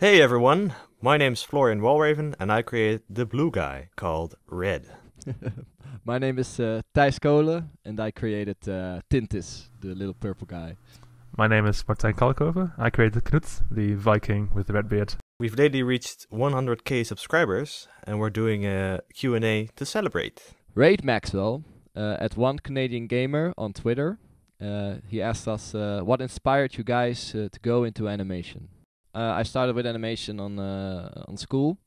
Hey everyone, my name's Florian Walraven and I created the blue guy called Red. My name is Thijs Koole and I created Tintis, the little purple guy. My name is Martijn Calkhoven. I created Knut, the Viking with the red beard. We've lately reached 100k subscribers and we're doing a Q&A to celebrate. Raid Maxwell, at One Canadian Gamer on Twitter, he asked us what inspired you guys to go into animation. I started with animation on school.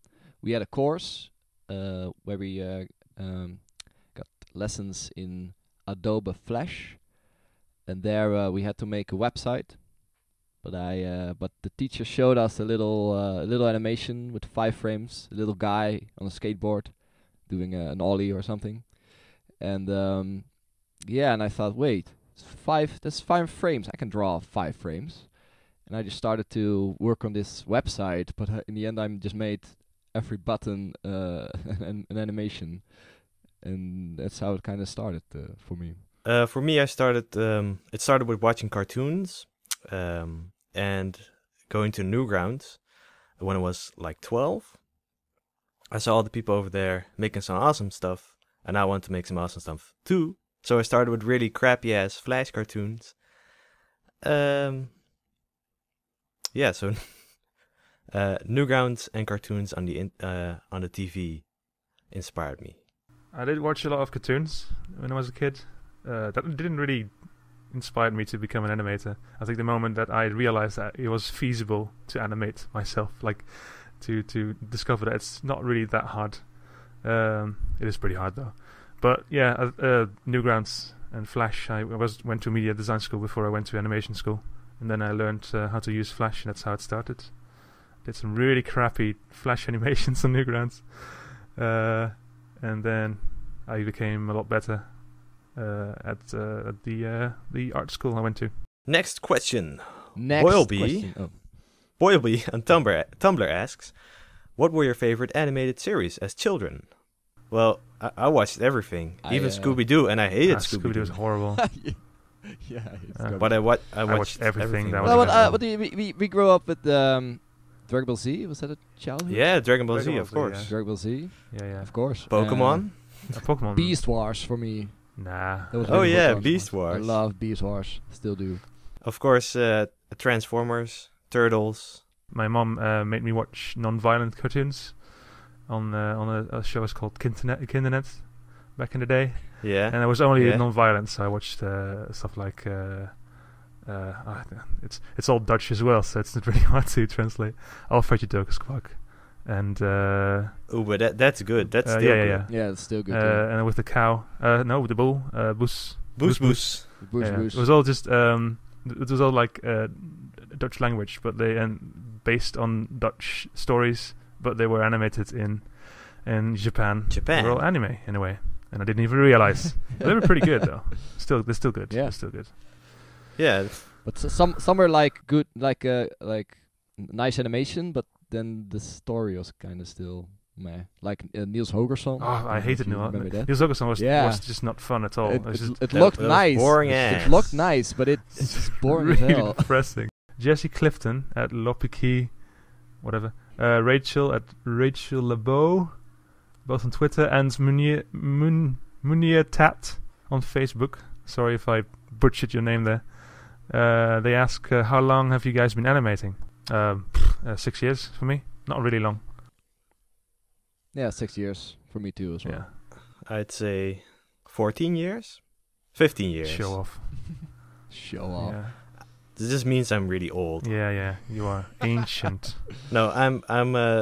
We had a course where we got lessons in Adobe Flash, and there we had to make a website. But the teacher showed us a little animation with 5 frames, a little guy on a skateboard doing an ollie or something, and and I thought, wait, that's 5 frames. I can draw 5 frames. And I just started to work on this website, but in the end I just made every button an animation. And that's how it kind of started for me. For me, it started with watching cartoons and going to Newgrounds when I was like 12. I saw all the people over there making some awesome stuff, and I wanted to make some awesome stuff too. So I started with really crappy ass Flash cartoons. Yeah, so Newgrounds and cartoons on the TV inspired me. I did watch a lot of cartoons when I was a kid. That didn't really inspire me to become an animator. I think the moment that I realized that it was feasible to animate myself, like to discover that it's not really that hard. It is pretty hard though. But yeah, Newgrounds and Flash. I went to media design school before I went to animation school. And then I learned how to use Flash, and that's how it started. Did some really crappy Flash animations on Newgrounds. And then I became a lot better at the art school I went to. Next question. Boyleby on Tumblr asks, what were your favorite animated series as children? Well, I watched everything, even Scooby-Doo, and I hated Scooby-Doo. Scooby-Doo was horrible. Yeah, but I watched everything. We grew up with Dragon Ball Z. Was that a childhood? Yeah, Dragon Ball Z, of course. Yeah. Dragon Ball Z. Yeah, of course. Pokemon. Pokemon. Beast Wars for me. Nah. Beast Wars. I love Beast Wars. Still do. Of course, Transformers, Turtles. My mom made me watch non-violent cartoons on a show called Kindernet back in the day. Yeah. And it was only non-violent, so I watched stuff like it's all Dutch as well, so it's not really hard to translate. Alfred Jokerskwak. And but that's good. That's still good. Yeah, it's still good. And with the cow, with the bull, Boes. Boes. It was all just it was all like Dutch language, but based on Dutch stories, but they were animated in Japan. They were all anime in a way. And I didn't even realize. They were pretty good though. They're still good. Yeah, they're still good. Yeah, but some are like good, like nice animation, but then the story was kind of still meh. Like Niels Holgersson. Oh, I hated Niels Holgersson. Was just not fun at all. It looked nice. Boring ass. It looked nice, but it's just boring really as hell. Depressing. Jessie Clifton at Lopiki, whatever. Rachel at Rachel LeBeau, both on Twitter, and Munir Tat on Facebook. Sorry if I butchered your name there. They ask, how long have you guys been animating? 6 years for me. Not really long. Yeah, 6 years for me too as well. Yeah. I'd say 14 years? 15 years. Show off. Show off. Yeah. This just means I'm really old. Yeah, you are ancient. No, I'm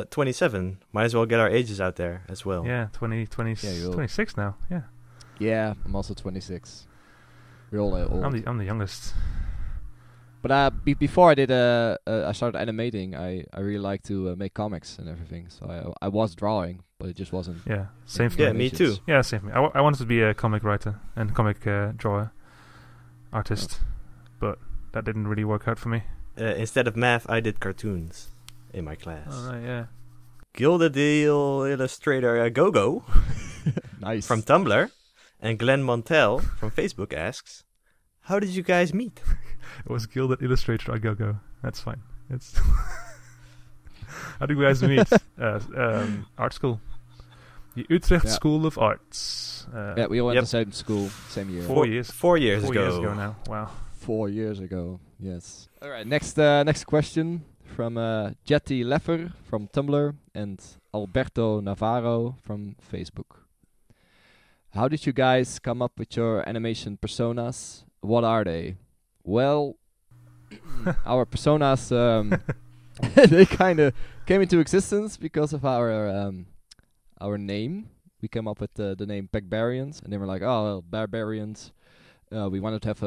27. Might as well get our ages out there as well. Yeah, 26 now. Yeah. Yeah, I'm also 26. We're all old. I'm the youngest. But before I started animating, I really like to make comics and everything. So I was drawing, but it just wasn't. Yeah, same for me. Yeah, me too. Yeah, same for me. I wanted to be a comic writer and comic drawer, artist, but that didn't really work out for me. Instead of math, I did cartoons in my class. Oh, right, yeah. Gilda Deal illustrator Gogo nice from Tumblr, and Glenn Montel from Facebook asks, how did you guys meet? It was Gilded Illustrator Go. That's fine. It's How did you guys meet? Art school. The Utrecht School of Arts. Yeah, we all went to the same school, same year. 4 years. 4 years ago. 4 years ago now. Wow. 4 years ago. Yes. All right. Next question from Jetty Leffer from Tumblr and Alberto Navarro from Facebook. How did you guys come up with your animation personas? What are they? Well, our personas they kind of came into existence because of our name. We came up with the name Pegbarians, and they were like, "Oh, well, barbarians." We wanted to have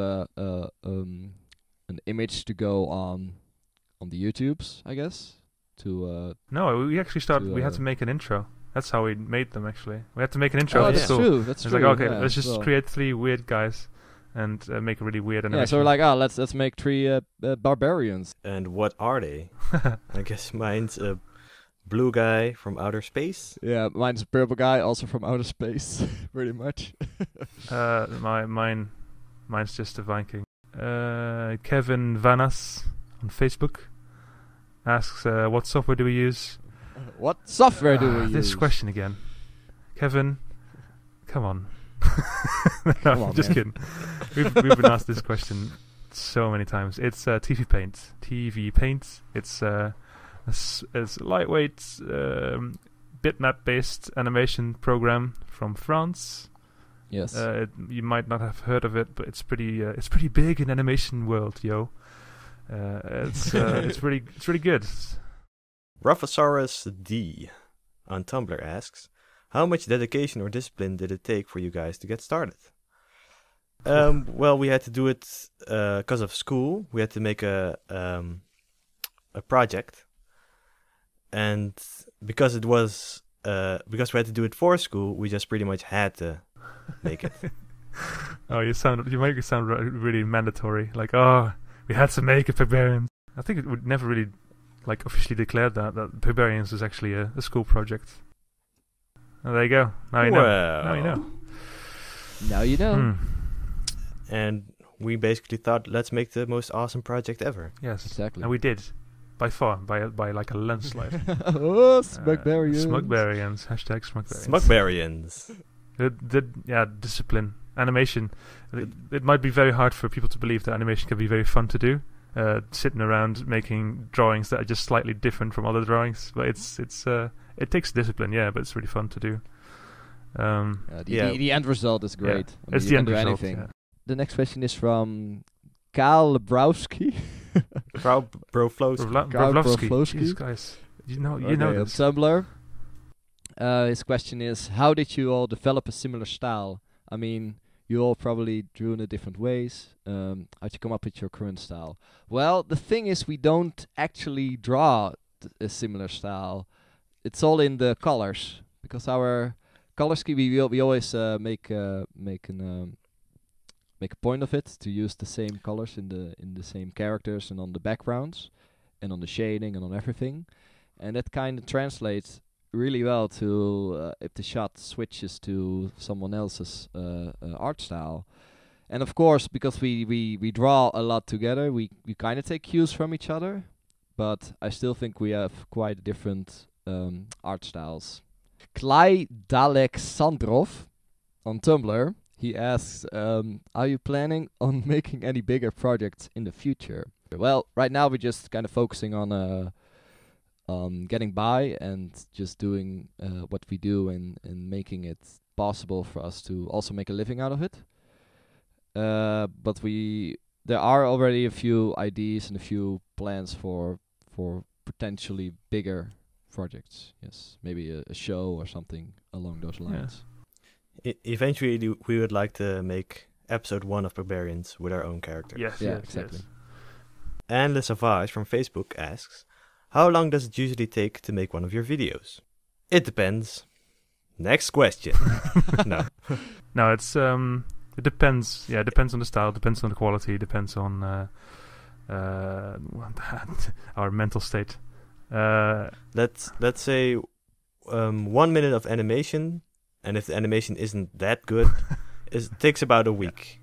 an image to go on the YouTubes, I guess. No, we actually started. We had to make an intro. That's how we made them. Actually, we had to make an intro. Oh, that's true. That's true. It's like, okay, let's just create 3 weird guys and make a really weird animation. Yeah, so we're like, let's make 3 barbarians. And what are they? I guess mine's a blue guy from outer space. Yeah, mine's a purple guy, also from outer space, pretty much. Mine's just a Viking. Kevin Vanas on Facebook asks, what software do we use? What software do we use? This question again. Kevin, come on. Come on, just kidding. We've been asked this question so many times. It's TV Paint. TV Paint. It's a lightweight bitmap-based animation program from France. Yes. You might not have heard of it, but it's pretty big in animation world, yo. It's really good. Ruffosaurus D on Tumblr asks, how much dedication or discipline did it take for you guys to get started? Well, we had to do it because of school. We had to make a project, and because it was because we had to do it for school, we just pretty much had to make it. Oh, you make it sound really mandatory. Like, oh, we had to make a Pegbarians. I think it would never really officially declared that Pegbarians is actually a school project. Oh, there you go. Now you know. Now you know. Now you know. And we basically thought, let's make the most awesome project ever. Yes, exactly. And we did, by far, by like a landslide. Oh, Smugbarians. Smugbarians. Hashtag Smugbarians. Smugbarians. Discipline. Animation. It might be very hard for people to believe that animation can be very fun to do. Sitting around making drawings that are just slightly different from other drawings, but it takes discipline, but it's really fun to do. The end result is great. Yeah. I mean, It's you the can end do result. anything. Yeah. The next question is from Karl Browski. Broflovski. These guys, you know On this. Tumblr. His question is, how did you all develop a similar style? I mean, you all probably drew in different ways. How'd you come up with your current style? Well, the thing is, we don't actually draw a similar style. It's all in the colors, because our color scheme, we always make a point of it to use the same colors in the same characters and on the backgrounds and on the shading and on everything, and that kind of translates really well to if the shot switches to someone else's art style. And of course, because we draw a lot together, we kind of take cues from each other, but I still think we have quite different art styles. Klai Dalexandrov on Tumblr, he asks, are you planning on making any bigger projects in the future? Well, right now we're just kind of focusing on getting by and just doing what we do and making it possible for us to also make a living out of it. But there are already a few ideas and a few plans for potentially bigger projects. Yes, maybe a show or something along those lines. Eventually, we would like to make episode 1 of Pegbarians with our own characters. Yes, exactly. Yes. And Le Savage from Facebook asks, how long does it usually take to make one of your videos? It depends. Next question. No. No, it's it depends. Yeah, it depends on the style, depends on the quality, depends on our mental state. Let's say 1 minute of animation, and if the animation isn't that good, it takes about a week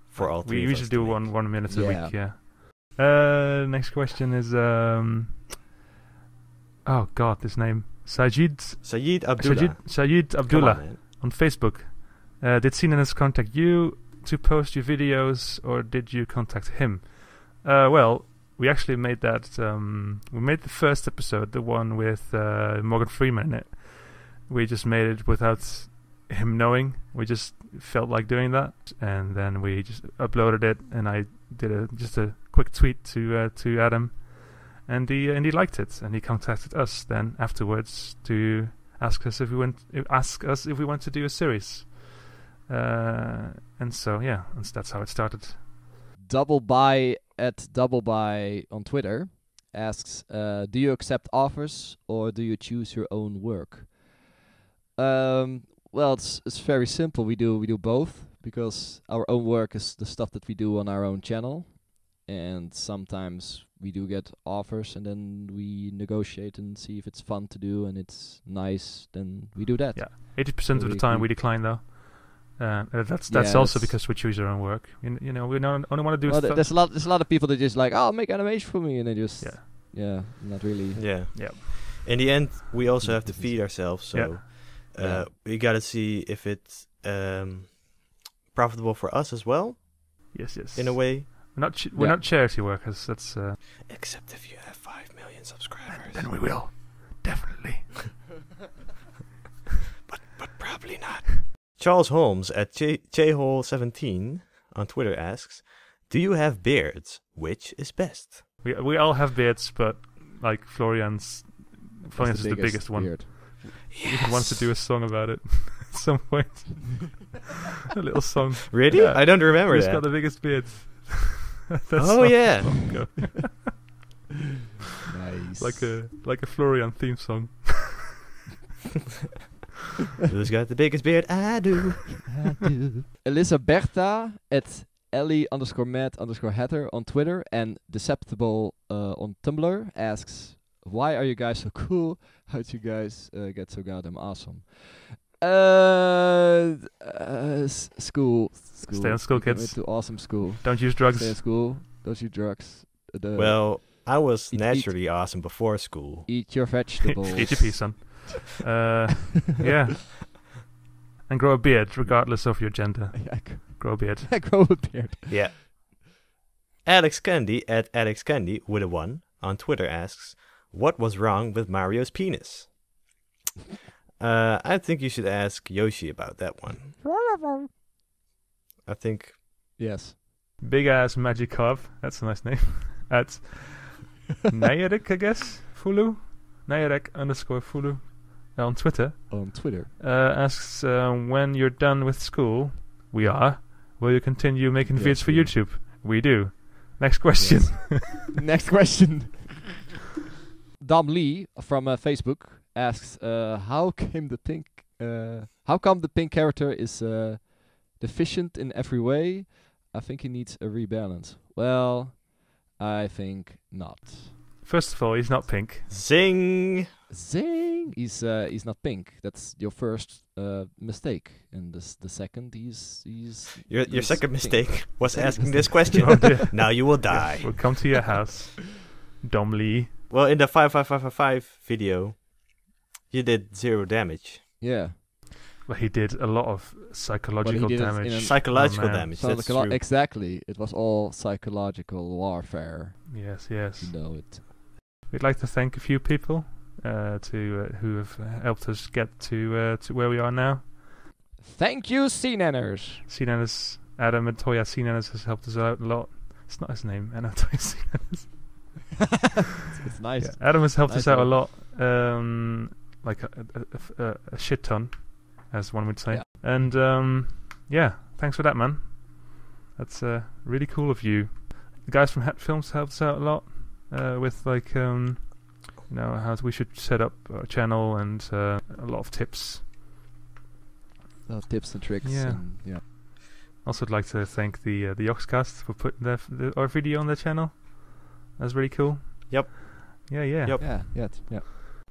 for all three. We usually do 1 minute a week. Yeah. Next question is oh god, this name. Sayid Abdullah. Sayid Come Abdullah on, man. on Facebook. Did CNNS contact you to post your videos, or did you contact him? Well, we actually made that. We made the first episode, the one with Morgan Freeman in it. We just made it without him knowing. We just felt like doing that, and then we just uploaded it. And I did just a quick tweet to Adam, and he liked it, and he contacted us then afterwards to ask us if we want to do a series. And so yeah, that's how it started. Double by on Twitter asks, do you accept offers or do you choose your own work? Well, it's very simple. We do both, because our own work is the stuff that we do on our own channel, and sometimes we do get offers, and then we negotiate and see if it's fun to do and it's nice. Then we do that. Yeah, 80% of the time we decline though. That's also because we choose our own work. You know, we only want to do. Well, there's a lot of people that just like, oh, make animation for me, and they just not really. Yeah. In the end, we also have to feed ourselves, so we gotta see if it's profitable for us as well. Yes. In a way, we're not charity workers. That's except if you have 5 million subscribers, then we will definitely. but probably not. Charles Holmes at Jhole17 on Twitter asks, do you have beards? Which is best? We all have beards, but like Florian's is the biggest one. Beard. He even wants to do a song about it at some point. A little song. Really? Yeah. I don't remember Who's that. got the biggest beard? Oh yeah. Nice. Like a Florian theme song. Who's got the biggest beard? I do. Elisabetta at Ellie_Matt_Hatter on Twitter and Deceptible on Tumblr asks, why are you guys so cool? How'd you guys get so goddamn awesome? School. Stay in school, kids. Went to awesome school. Don't use drugs. Stay in school. Don't use drugs. Well, I was naturally awesome before school. Eat your vegetables. Eat your pea, son. Yeah. And grow a beard, regardless of your gender. Grow a beard. Grow a beard. Yeah. Alex Candy at Alex Candy with a 1 on Twitter asks, what was wrong with Mario's penis? I think you should ask Yoshi about that one. I think. Yes. Big ass Magikarp. That's a nice name. At Nayarek, I guess. Fulu. Nayarek_Fulu. On Twitter. Asks, when you're done with school, we are. Will you continue making vids for YouTube? We do. Next question. Yes. Next question. Dom Lee from Facebook asks, how come the pink character is deficient in every way? I think he needs a rebalance. Well, I think not. First of all, he's not pink. Zing! He's not pink. That's your first mistake, and the second he's your second mistake was asking this question. Now you will die. We'll come to your house, Dom Lee. Well, in the 55555 video, you did 0 damage. Yeah. Well, he did a lot of psychological damage. Psychological damage. That's true. Exactly. It was all psychological warfare. Yes. You know it. We'd like to thank a few people who have helped us get to where we are now. Thank you, CNNers. CNNers, Adam and Toya CNNers has helped us out a lot. It's not his name, Adam Toya CNNers. It's nice. Yeah, Adam has helped us out a lot, like a shit ton, as one would say. Yeah. And thanks for that, man. That's really cool of you. The guys from Hat Films helped us out a lot with like how we should set up a channel and a lot of tips. Tips and tricks. Yeah. Also, I'd like to thank the Oxcast for putting our video on their channel. That's really cool. Yep. Yeah. Yep. Yeah.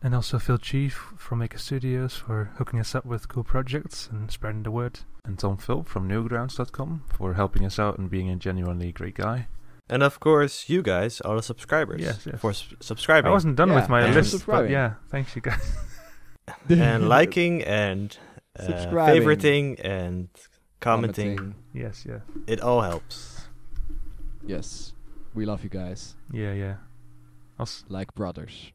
And also Phil Chief from Maker Studios for hooking us up with cool projects and spreading the word. And Tom Phil from Newgrounds.com for helping us out and being a genuinely great guy. And of course, you guys are the subscribers. Yes. For subscribing. I wasn't done with my thanks for list, but subscribing. yeah, thanks you guys. And liking and Subscribing. favoriting and commenting. Yes, yeah. It all helps. Yes. We love you guys. Yeah. Like brothers.